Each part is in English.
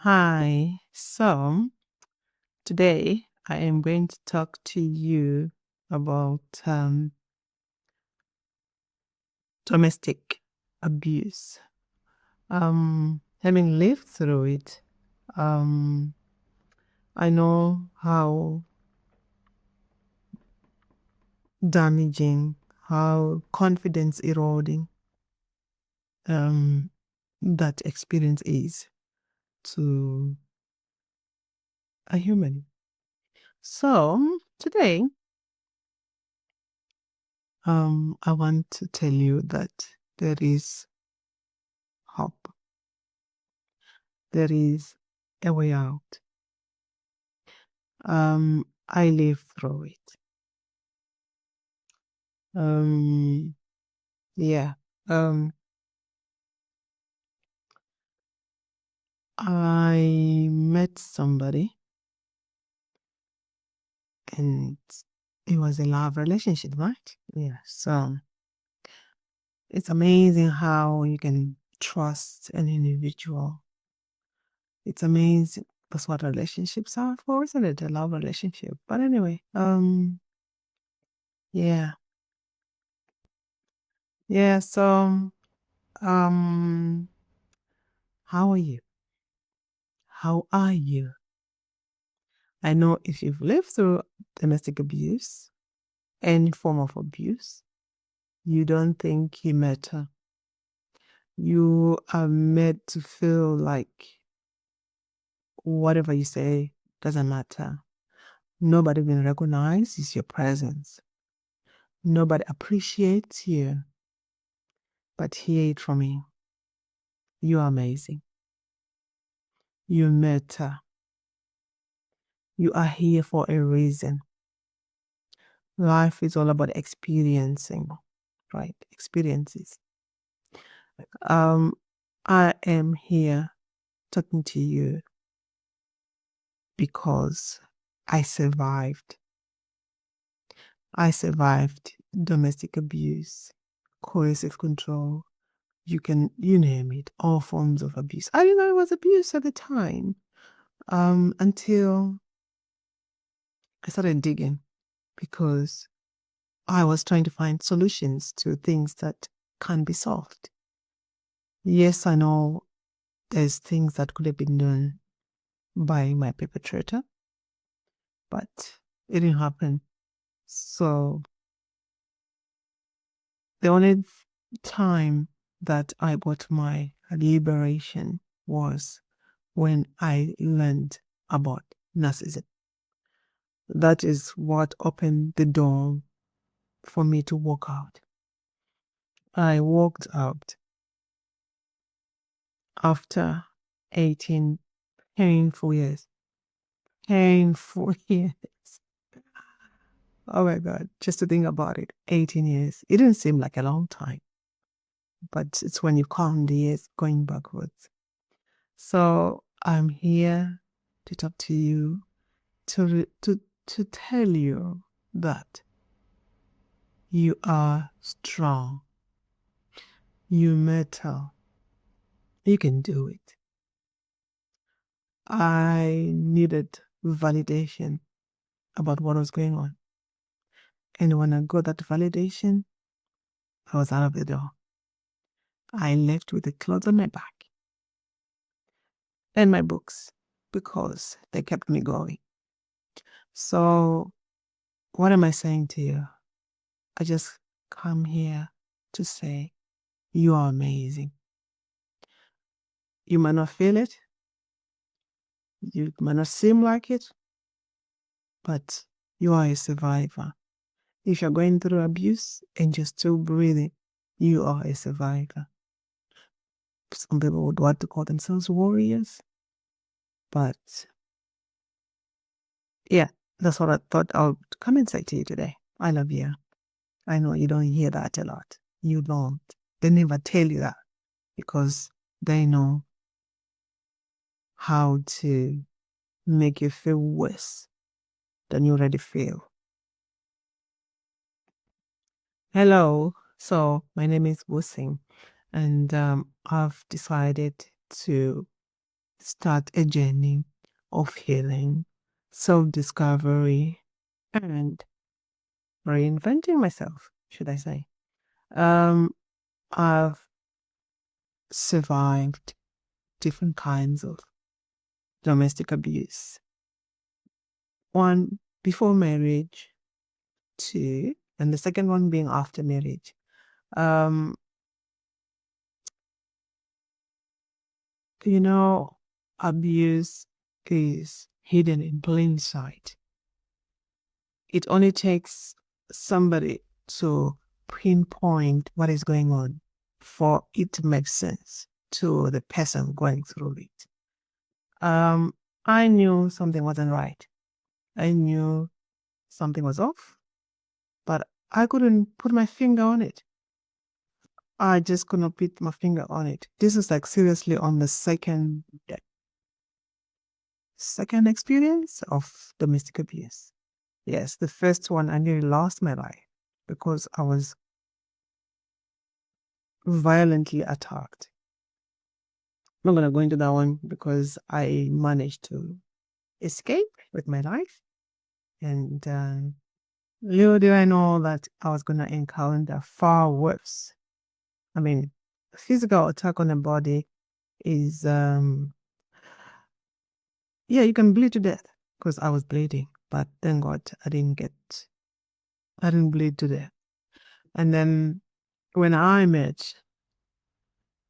Hi. So today I am going to talk to you about domestic abuse. Having lived through it, I know how damaging, how confidence eroding that experience is to a human. So today, I want to tell you that there is hope. There is a way out. I lived through it. Yeah. Um, I met somebody and it was a love relationship, right? Yeah. So it's amazing how you can trust an individual. It's amazing. That's what relationships are for, isn't it? A love relationship. But anyway, yeah. Yeah, so how are you? How are you? I know if you've lived through domestic abuse, any form of abuse, you don't think you matter. You are made to feel like whatever you say doesn't matter. Nobody will recognize your presence. Nobody appreciates you. But hear it from me. You are amazing. You matter. You are here for a reason. Life is all about experiencing, right? Experiences. I am here talking to you because I survived. I survived domestic abuse, coercive control. You name it, all forms of abuse. I didn't know it was abuse at the time, until I started digging because I was trying to find solutions to things that can't be solved. Yes, I know there's things that could have been done by my perpetrator, but it didn't happen. So the only time that I got my liberation was when I learned about narcissism. That is what opened the door for me to walk out. I walked out after 18 painful years. Painful years. Oh my God, just to think about it, 18 years. It didn't seem like a long time, but it's when you count the years going backwards. So I'm here to talk to you, to tell you that you are strong. You matter. You can do it. I needed validation about what was going on. And when I got that validation, I was out of the door. I left with the clothes on my back and my books because they kept me going. So what am I saying to you? I just come here to say you are amazing. You might not feel it. You might not seem like it, but you are a survivor. If you're going through abuse and you're still breathing, you are a survivor. Some people would want to call themselves warriors, but yeah, that's what I thought I would come and say to you today. I love you. I know you don't hear that a lot. You don't. They never tell you that because they know how to make you feel worse than you already feel. Hello. So my name is Wusing, and I've decided to start a journey of healing, self-discovery, and reinventing myself, should I say. I've survived different kinds of domestic abuse. One before marriage, two, and the second one being after marriage. Abuse is hidden in plain sight. It only takes somebody to pinpoint what is going on for it to make sense to the person going through it. I knew something wasn't right. I knew something was off, but I couldn't put my finger on it. I just could not put my finger on it. This is like seriously on the second experience of domestic abuse. Yes, the first one I nearly lost my life because I was violently attacked. I'm not going to go into that one because I managed to escape with my life. And little did I know that I was going to encounter far worse. I mean, physical attack on the body is, you can bleed to death because I was bleeding. But thank God I didn't bleed to death. And then when I met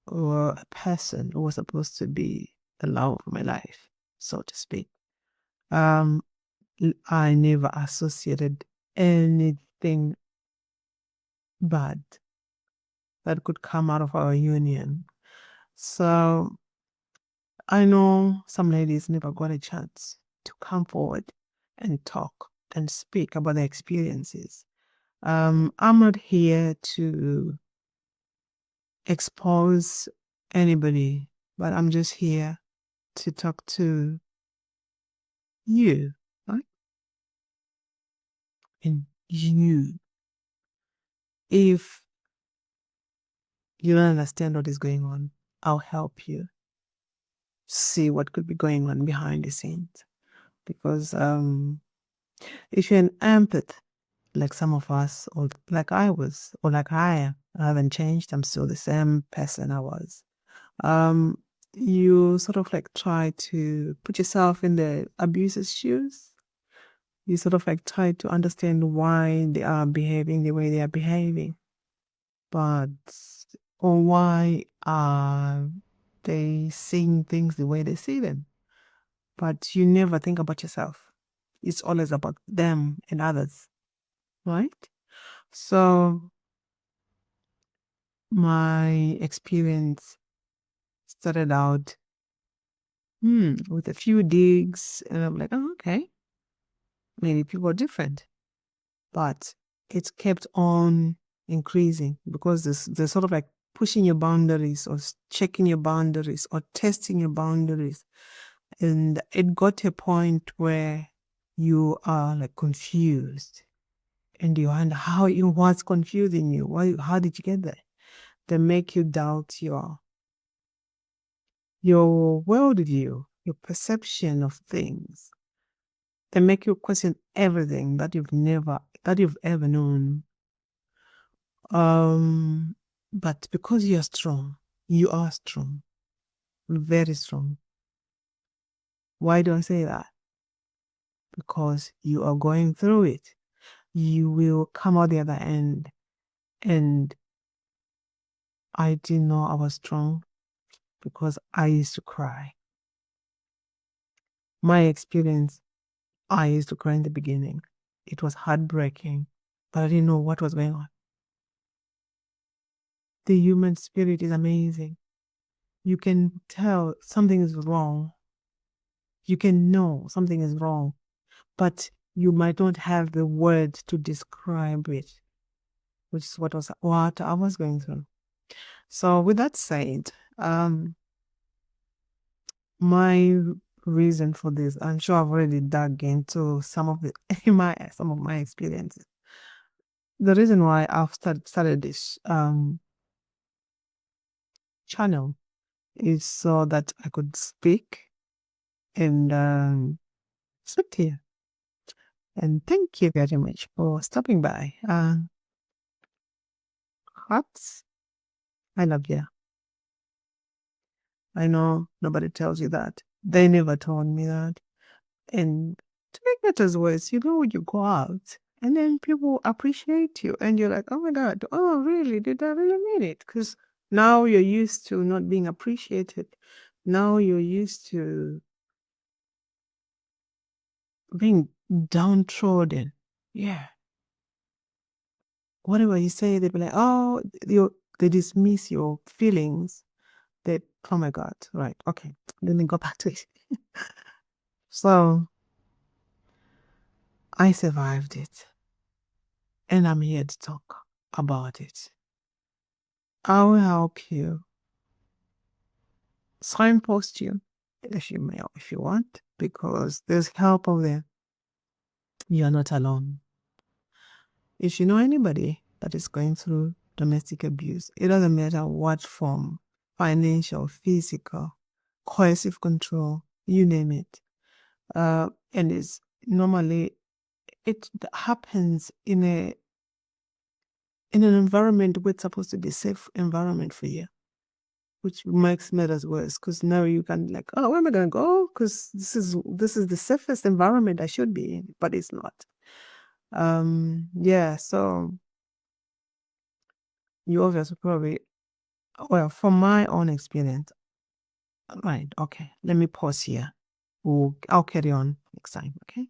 a person who was supposed to be the love of my life, so to speak, I never associated anything bad that could come out of our union. So I know some ladies never got a chance to come forward and talk and speak about their experiences. I'm not here to expose anybody, but I'm just here to talk to you, right? And you, if you don't understand what is going on, I'll help you see what could be going on behind the scenes. Because if you're an empath, like some of us, or like I was, or like I am, I haven't changed, I'm still the same person I was. You sort of like try to put yourself in the abuser's shoes. You sort of like try to understand why they are behaving the way they are behaving. Or why are they seeing things the way they see them? But you never think about yourself. It's always about them and others, right? So my experience started out with a few digs, and I'm like, oh, okay, maybe people are different. But it's kept on increasing because they're sort of like pushing your boundaries or checking your boundaries or testing your boundaries. And it got to a point where you are like confused and you wonder what's confusing you? How did you get there? They make you doubt your worldview, your perception of things. They make you question everything that you've ever known. But because you are strong, very strong. Why do I say that? Because you are going through it. You will come out the other end. And I didn't know I was strong because I used to cry. My experience, I used to cry in the beginning. It was heartbreaking, but I didn't know what was going on. The human spirit is amazing. You can tell something is wrong. You can know something is wrong, but you might not have the words to describe it, which is what I was going through. So with that said, my reason for this, I'm sure I've already dug into some of my experiences. The reason why I've started this channel is so that I could speak and sit here. And thank you very much for stopping by. Hearts, I love you. I know nobody tells you that. They never told me that. And to make matters worse, when you go out and then people appreciate you and you're like, oh my God, oh, really? Did I really mean it? Because now you're used to not being appreciated. Now you're used to being downtrodden. Yeah. Whatever you say, they'll be like, oh, they dismiss your feelings. Oh my God, right. Okay. Let me go back to it. So I survived it. And I'm here to talk about it. I will help you, signpost you if you want, because there's help out there. You're not alone. If you know anybody that is going through domestic abuse, it doesn't matter what form, financial, physical, coercive control, you name it. And it's normally, it happens in an environment where it's supposed to be a safe environment for you, which makes matters worse because now you can oh, where am I going to go? Because this is the safest environment I should be in, but it's not. Yeah, so you obviously probably, well, from my own experience, right, okay, let me pause here. I'll carry on next time, okay?